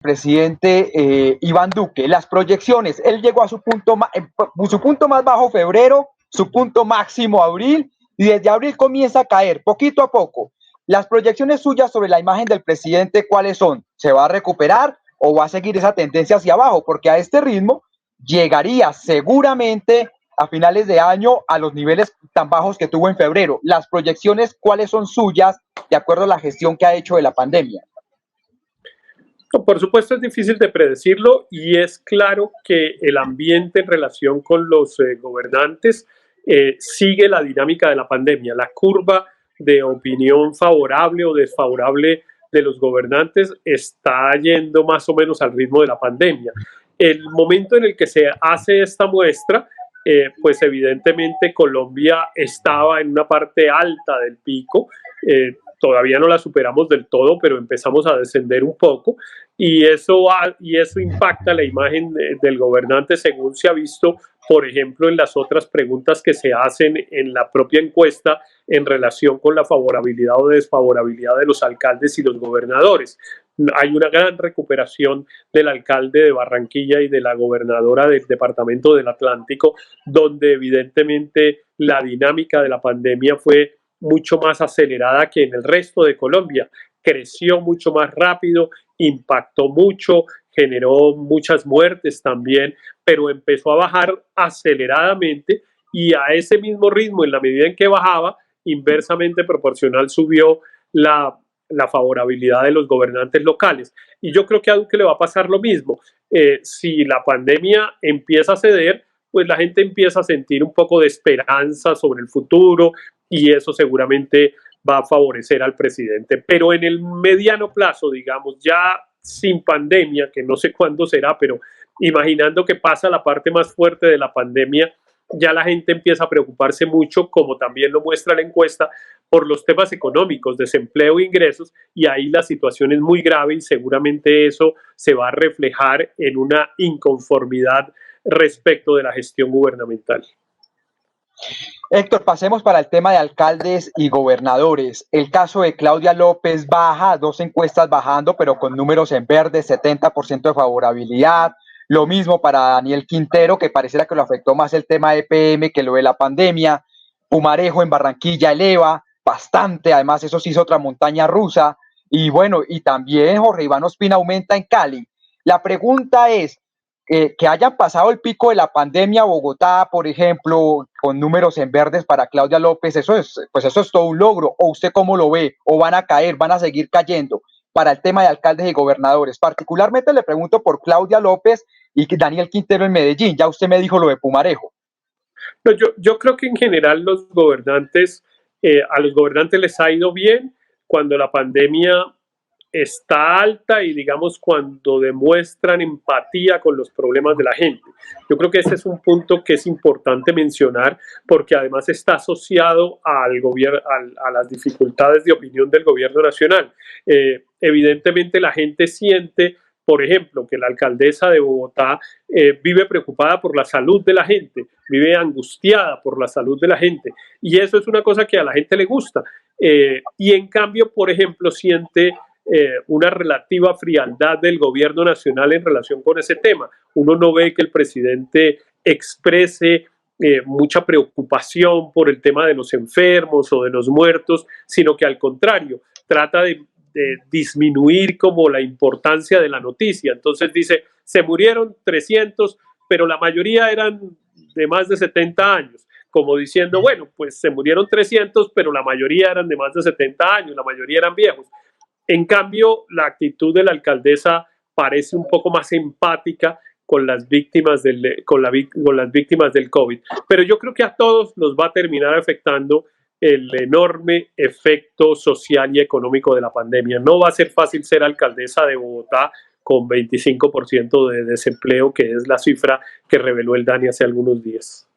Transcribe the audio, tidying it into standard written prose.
presidente Iván Duque. Las proyecciones, él llegó a su punto más bajo febrero, su punto máximo abril, y desde abril comienza a caer poquito a poco. Las proyecciones suyas sobre la imagen del presidente, ¿cuáles son? ¿Se va a recuperar o va a seguir esa tendencia hacia abajo? Porque a este ritmo llegaría seguramente a finales de año a los niveles tan bajos que tuvo en febrero. Las proyecciones, ¿cuáles son suyas de acuerdo a la gestión que ha hecho de la pandemia? Por supuesto es difícil de predecirlo y es claro que el ambiente en relación con los gobernantes sigue la dinámica de la pandemia. La curva de opinión favorable o desfavorable de los gobernantes está yendo más o menos al ritmo de la pandemia. El momento en el que se hace esta muestra, pues evidentemente Colombia estaba en una parte alta del pico. Todavía no la superamos del todo, pero empezamos a descender un poco y eso impacta la imagen del gobernante según se ha visto, por ejemplo, en las otras preguntas que se hacen en la propia encuesta en relación con la favorabilidad o desfavorabilidad de los alcaldes y los gobernadores. Hay una gran recuperación del alcalde de Barranquilla y de la gobernadora del departamento del Atlántico, donde evidentemente la dinámica de la pandemia fue mucho más acelerada que en el resto de Colombia. Creció mucho más rápido, impactó mucho, generó muchas muertes también, pero empezó a bajar aceleradamente y a ese mismo ritmo, en la medida en que bajaba, inversamente proporcional subió la favorabilidad de los gobernantes locales. Y yo creo que a Duque le va a pasar lo mismo. Si la pandemia empieza a ceder, pues la gente empieza a sentir un poco de esperanza sobre el futuro y eso seguramente va a favorecer al presidente. Pero en el mediano plazo, digamos, ya sin pandemia, que no sé cuándo será, pero imaginando que pasa la parte más fuerte de la pandemia, ya la gente empieza a preocuparse mucho, como también lo muestra la encuesta, por los temas económicos, desempleo e ingresos, y ahí la situación es muy grave y seguramente eso se va a reflejar en una inconformidad respecto de la gestión gubernamental. Héctor, pasemos para el tema de alcaldes y gobernadores. El caso de Claudia López baja, 2 encuestas bajando, pero con números en verde, 70% de favorabilidad. Lo mismo para Daniel Quintero, que pareciera que lo afectó más el tema de EPM que lo de la pandemia. Pumarejo en Barranquilla eleva bastante, además eso sí es otra montaña rusa. Y bueno, y también Jorge Iván Ospina aumenta en Cali. La pregunta es, que hayan pasado el pico de la pandemia, Bogotá, por ejemplo, con números en verdes para Claudia López, eso es todo un logro. ¿O usted cómo lo ve? ¿O van a caer, van a seguir cayendo para el tema de alcaldes y gobernadores? Particularmente le pregunto por Claudia López y Daniel Quintero en Medellín. Ya usted me dijo lo de Pumarejo. No, yo creo que en general los gobernantes, a los gobernantes les ha ido bien cuando la pandemia está alta y digamos cuando demuestran empatía con los problemas de la gente. Yo creo que ese es un punto que es importante mencionar porque además está asociado al gobierno, a las dificultades de opinión del gobierno nacional. Evidentemente la gente siente, por ejemplo, que la alcaldesa de Bogotá vive preocupada por la salud de la gente, vive angustiada por la salud de la gente y eso es una cosa que a la gente le gusta y en cambio, por ejemplo, siente una relativa frialdad del gobierno nacional en relación con ese tema. Uno no ve que el presidente exprese mucha preocupación por el tema de los enfermos o de los muertos, sino que al contrario, trata de disminuir como la importancia de la noticia. Entonces dice, se murieron 300, pero la mayoría eran de más de 70 años. Como diciendo, bueno, pues se murieron 300, pero la mayoría eran de más de 70 años, la mayoría eran viejos. En cambio, la actitud de la alcaldesa parece un poco más empática con las víctimas con las víctimas del COVID. Pero yo creo que a todos nos va a terminar afectando el enorme efecto social y económico de la pandemia. No va a ser fácil ser alcaldesa de Bogotá con 25% de desempleo, que es la cifra que reveló el DANI hace algunos días.